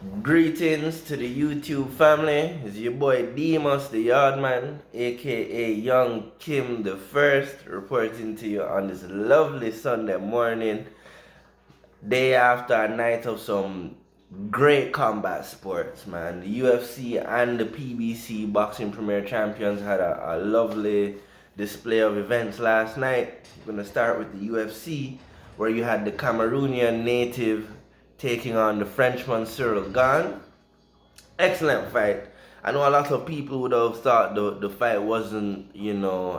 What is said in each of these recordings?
Greetings to the YouTube family. It's your boy Demus the Yardman, aka Young Kim the First, reporting to you on this lovely Sunday morning, day after a night of some great combat sports, man. The UFC and the PBC Boxing Premier Champions had a lovely display of events last night. We're gonna start with the UFC, where you had the Cameroonian native taking on the Frenchman Cyril Gane. Excellent fight. I know a lot of people would have thought the fight wasn't,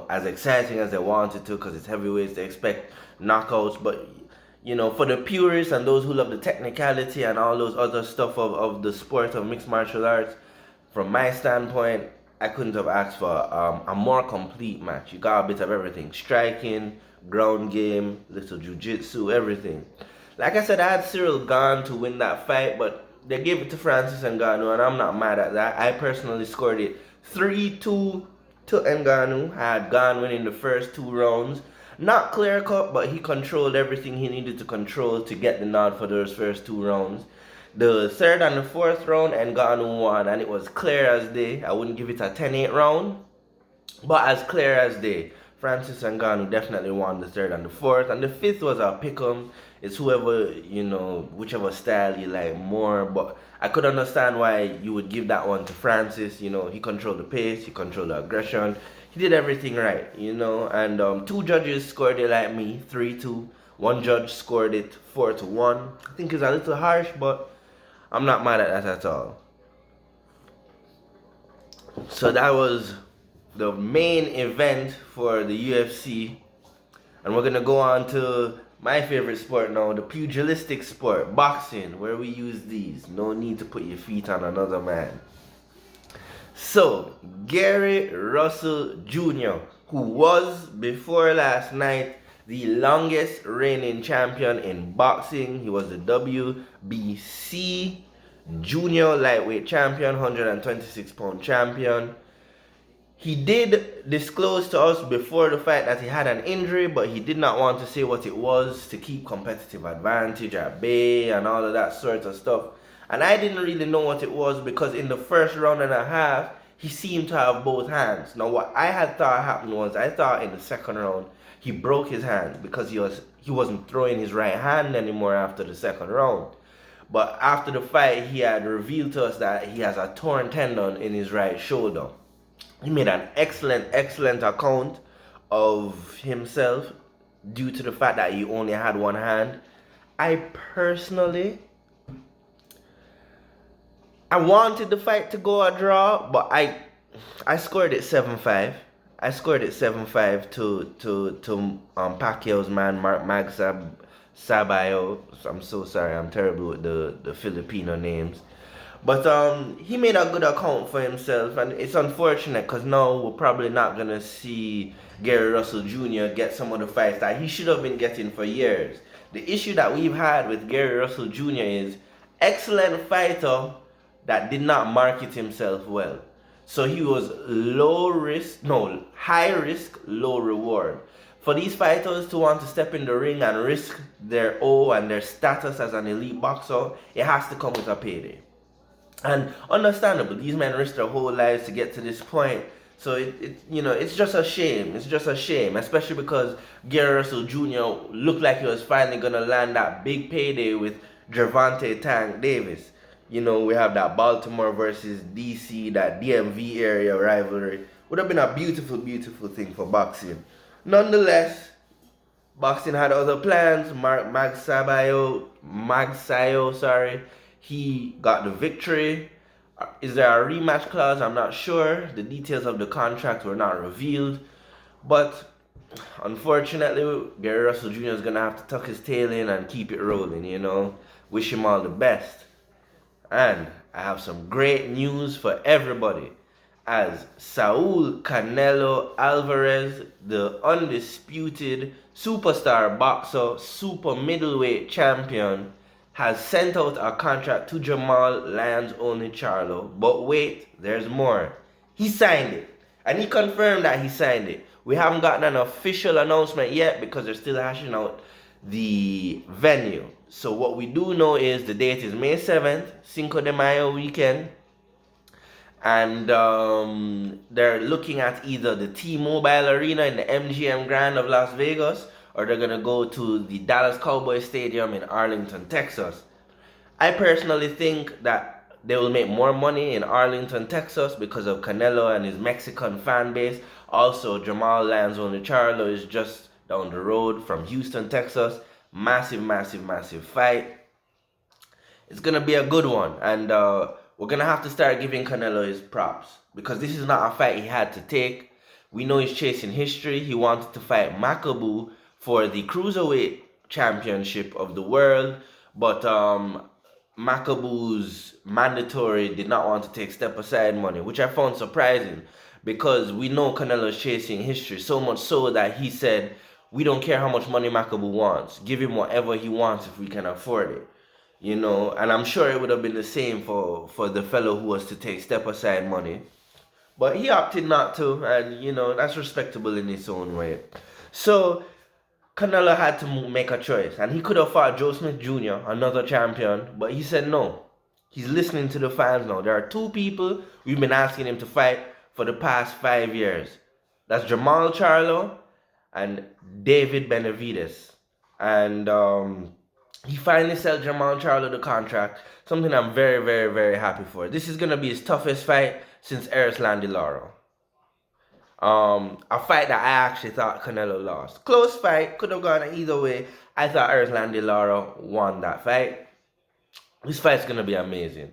as exciting as they wanted to because it's heavyweights. They expect knockouts, but for the purists and those who love the technicality and all those other stuff of the sport of mixed martial arts, from my standpoint, I couldn't have asked for a more complete match. You got a bit of everything: striking, ground game, little jiu-jitsu, everything. Like I said, I had Cyril Gane to win that fight, but they gave it to Francis Ngannou, and I'm not mad at that. I personally scored it 3-2 to Ngannou. I had Gane winning the first 2 rounds. Not clear cut, but he controlled everything he needed to control to get the nod for those first 2 rounds. The third and the fourth round, Ngannou won, and it was clear as day. I wouldn't give it a 10-8 round, but as clear as day. Francis Ngannou definitely won the third and the fourth, and the fifth was a pick'em. It's whoever, whichever style you like more. But I could understand why you would give that one to Francis. He controlled the pace, he controlled the aggression, he did everything right. And 2 judges scored it like me, 3-2. One judge scored it 4-1. I think it's a little harsh, but I'm not mad at that at all. So that was the main event for the UFC, and we're gonna go on to my favorite sport now, the pugilistic sport, boxing, where we use these. No need to put your feet on another man. So, Gary Russell Jr., who was before last night the longest reigning champion in boxing. He was the WBC junior lightweight champion, 126-pound champion. He did disclose to us before the fight that he had an injury, but he did not want to say what it was to keep competitive advantage at bay and all of that sort of stuff. And I didn't really know what it was because in the first round and a half, he seemed to have both hands. Now, what I had thought happened was, I thought in the second round, he broke his hand because he wasn't throwing his right hand anymore after the second round. But after the fight, he had revealed to us that he has a torn tendon in his right shoulder. He made an excellent account of himself due to the fact that he only had one hand. I wanted the fight to go a draw, but I scored it 7-5. I scored it 7-5 to Pacquiao's man Mag Sabayo. I'm so sorry, I'm terrible with the Filipino names. But he made a good account for himself, and it's unfortunate because now we're probably not going to see Gary Russell Jr. get some of the fights that he should have been getting for years. The issue that we've had with Gary Russell Jr. is excellent fighter that did not market himself well. So he was high risk, low reward. For these fighters to want to step in the ring and risk their O and their status as an elite boxer, it has to come with a payday. And understandable, these men risked their whole lives to get to this point. So it's just a shame. It's just a shame, especially because Gary Russell Jr. looked like he was finally gonna land that big payday with Gervonta Tank Davis. We have that Baltimore versus DC, that DMV area rivalry. Would have been a beautiful thing for boxing. Nonetheless, boxing had other plans. Mag Sayo, he got the victory. Is there a rematch clause? I'm not sure. The details of the contract were not revealed. But unfortunately, Gary Russell Jr. is going to have to tuck his tail in and keep it rolling, Wish him all the best. And I have some great news for everybody, as Saul Canelo Alvarez, the undisputed superstar boxer, super middleweight champion, has sent out a contract to Jamal Lyons only Charlo. But wait, there's more. He signed it. And he confirmed that he signed it. We haven't gotten an official announcement yet because they're still hashing out the venue. So what we do know is the date is May 7th, Cinco de Mayo weekend. And they're looking at either the T-Mobile Arena in the MGM Grand of Las Vegas, or they're going to go to the Dallas Cowboys Stadium in Arlington, Texas. I personally think that they will make more money in Arlington, Texas because of Canelo and his Mexican fan base. Also, Jamal Lanzoni Charlo is just down the road from Houston, Texas. Massive, massive, massive fight. It's going to be a good one. And we're going to have to start giving Canelo his props because this is not a fight he had to take. We know he's chasing history. He wanted to fight Makabu for the Cruiserweight Championship of the world. But Makabu's mandatory did not want to take step aside money, which I found surprising because we know Canelo's chasing history, so much so that he said, we don't care how much money Makabu wants. Give him whatever he wants if we can afford it. You know, and I'm sure it would have been the same for the fellow who was to take step aside money. But he opted not to, and you know, that's respectable in its own way. So Canelo had to make a choice, and he could have fought Joe Smith Jr., another champion, but he said no. He's listening to the fans now. There are two people we've been asking him to fight for the past 5 years. That's Jamal Charlo and David Benavidez. And he finally sold Jamal Charlo the contract, something I'm very, very, very happy for. This is going to be his toughest fight since Erislandy Lara. A fight that I actually thought Canelo lost. Close fight, could have gone either way. I thought Erislandy Lara won that fight. This fight's going to be amazing.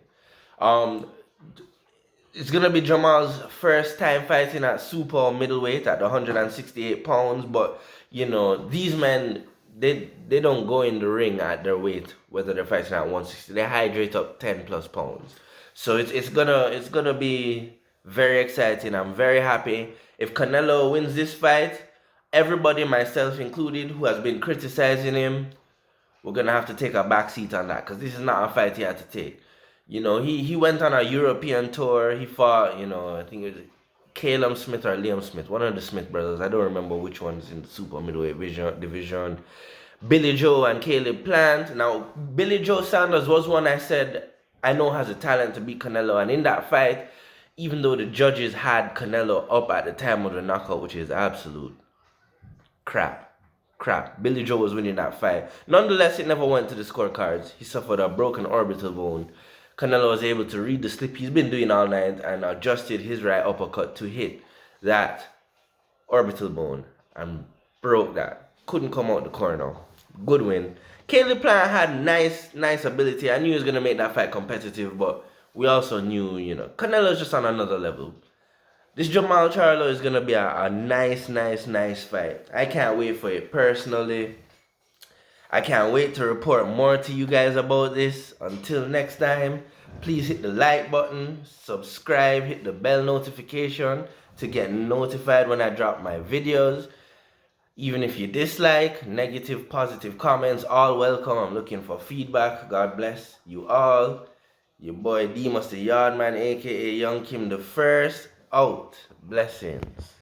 It's going to be Jamal's first time fighting at super middleweight at 168 pounds. But, you know, these men, they don't go in the ring at their weight, whether they're fighting at 160. They hydrate up 10 plus pounds. So it's gonna be very exciting. I'm very happy. If Canelo wins this fight, everybody, myself included, who has been criticizing him, we're gonna have to take a back seat on that, because this is not a fight he had to take. You know, he went on a European tour. He fought, you know, I think it was Caleb Smith or Liam Smith, one of the Smith brothers. I don't remember which one's in the super middleweight division. Billy Joe and Caleb Plant. Now, Billy Joe Sanders was one I said I know has a talent to beat Canelo. And in that fight, even though the judges had Canelo up at the time of the knockout, which is absolute crap. Billy Joe was winning that fight. Nonetheless, it never went to the scorecards. He suffered a broken orbital bone. Canelo was able to read the slip he's been doing all night and adjusted his right uppercut to hit that orbital bone and broke that. Couldn't come out the corner. Good win. Caleb Plant had nice ability. I knew he was going to make that fight competitive, but we also knew, you know, Canelo's just on another level. This Jamal Charlo is going to be a nice fight. I can't wait for it personally. I can't wait to report more to you guys about this. Until next time, please hit the like button, subscribe, hit the bell notification to get notified when I drop my videos. Even if you dislike, negative, positive comments, all welcome. I'm looking for feedback. God bless you all. Your boy Demas the Yardman, aka Young Kim the First, out. Blessings.